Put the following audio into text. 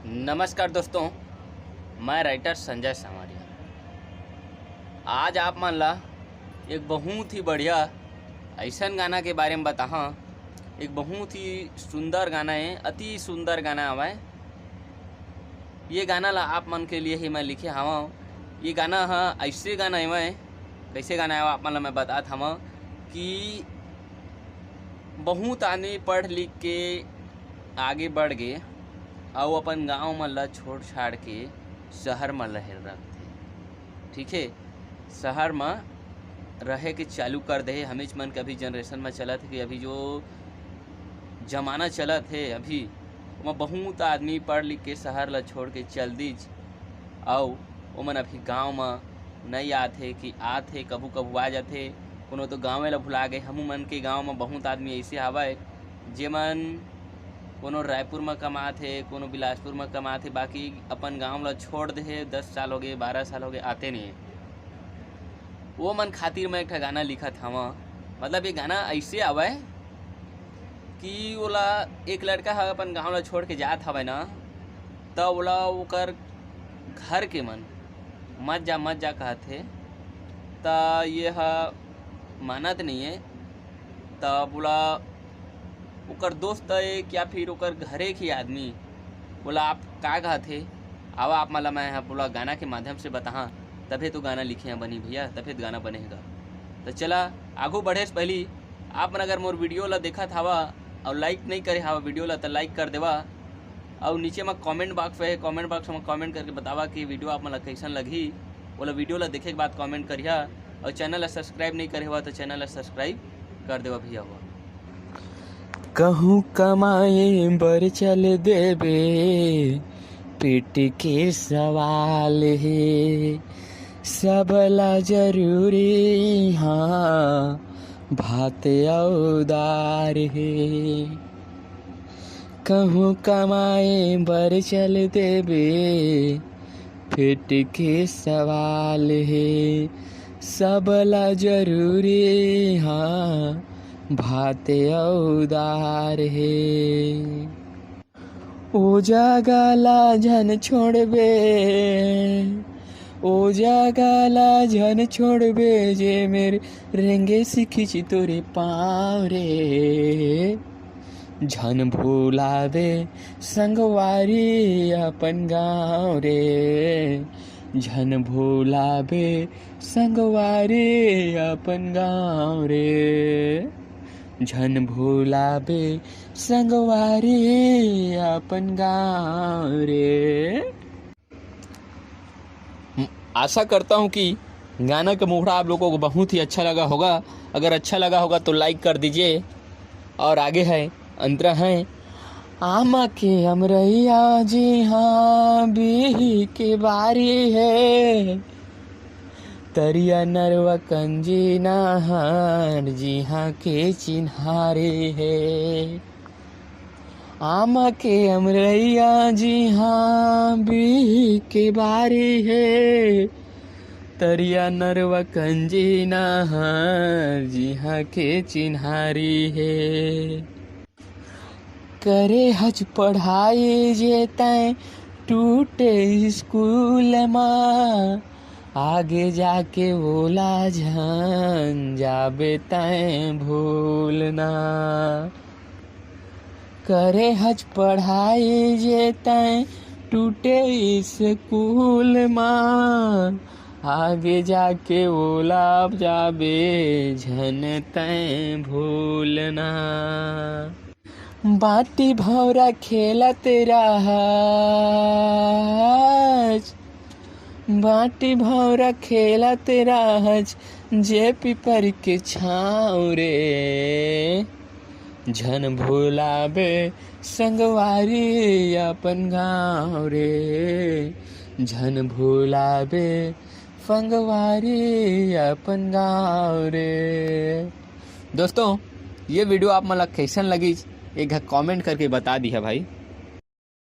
नमस्कार दोस्तों, मैं राइटर संजय सामरिया। आज आप मन ला एक बहुत ही बढ़िया ऐसन गाना के बारे में बताहा। एक बहुत ही सुंदर गाना है, अति सुंदर गाना हवय। ये गाना ला आप मन के लिए ही मैं लिखे हवा। ये गाना ऐसे गाना है, कैसे गाना है आप मन ला मैं बतात हवा कि बहुत आदमी पढ़ लिख के आगे बढ़ गए और अपन गांव मन ला छोड़ छाड़ के शहर में रहे रखते। ठीक है, शहर में रहे के चालू कर दे। हमें मन के अभी जनरेशन में चलत है कि अभी जो जमाना चलत है अभी वहाँ बहुत आदमी पढ़ लिख के शहर ला छोड़ के चल दीज और वो मन अभी गांव में नहीं आते कि आते कभू कभू आ जाते। कोनो तो गाँव ला भुला गए। हमू मन के गाँव में बहुत आदमी ऐसे हवाए जेमन कोनो रायपुर में कमाथे, कोनो बिलासपुर में कमाथे, बाकी अपन गांव ला छोड़ दे। 10 साल हो गए, 12 साल हो गए, आते नहीं। वो मन खातिर मैं एक गाना लिखा था। मतलब ये गाना ऐसे आवे कि ओला एक लड़का है अपन गांव ला छोड़ के जात हवे ना, तब ओला ओकर घर के मन मत जा कहथे। त ये मानत नहीं है। तब बोला ओकर दोस्त है या फिर ओकर घरे के आदमी बोला आप का कहते आवा आप मला मैं बोला गाना के माध्यम से बताहा, तभी तो गाना लिखे हैं बनी भैया, तभी तो गाना बनेगा। तो चला आगू बढ़े से पहली आप मन अगर मोर वीडियो ला देखा थावा और लाइक नहीं करे हवा वीडियो ला तो लाइक कर देवा। और नीचे में कमेंट बॉक्स है, कमेंट बॉक्स में कमेंट करके बतावा कि वीडियो आप मन कैसन लगी। बोला वीडियो ला देखे के बाद कमेंट करिया और चैनल ला सब्सक्राइब नहीं करे हुआ तो चैनल ला सब्सक्राइब कर देवा भैया। हुआ कहूँ कमाए बर चल देबे पेट के सवाल है, सबला जरूरी हाँ भात औदार है। कहूँ कमाए बर चल देबे पेट के सवाल है, सबला जरूरी हाँ भाते औदार है। ओ जागला झन छोड़बे, ओ जागला झन छोड़बे जे मेरे रेंगे सिखी तोरे पाँव रे। झन भूलावे संगवारी अपन गाँव रे, झन भूलावे संगवारी अपन गाँव रे, झन भूलावे संगवारी अपन गाँव रे। आशा करता हूँ कि गाना का मुखड़ा आप लोगों को बहुत ही अच्छा लगा होगा। अगर अच्छा लगा होगा तो लाइक कर दीजिए। और आगे है अंतरा है आमा के अमरैया जी हाँ बिही के बारी है, तरिया नरवा कंजी नहार जी हाँ के चिन्हारे है। आमा के अमरैया जी हाँ बिही के बारी है, तरिया नरवा कंजी नहार जी हाँ के चिन्हारी है। करे हज पढ़ाई जे तैं टूटे स्कूल माँ, आगे जाके बोला झन जाबे तैं भूलना। करे हज पढ़ाई जे तैं टूटे स्कूल माँ, आगे जाके बोला जाबे झन तैं भूलना। बाटी भौरा खेलत रहज, बाटी भौरा खेलत रहज जे पीपर के छाँव रे। झन भुलाबे संगवारी अपन गाँव रे, झन भुलाबे संगवारी अपन गाँव रे। दोस्तों ये वीडियो आप मला कैसन लगी एक कमेंट करके बता दी है भाई।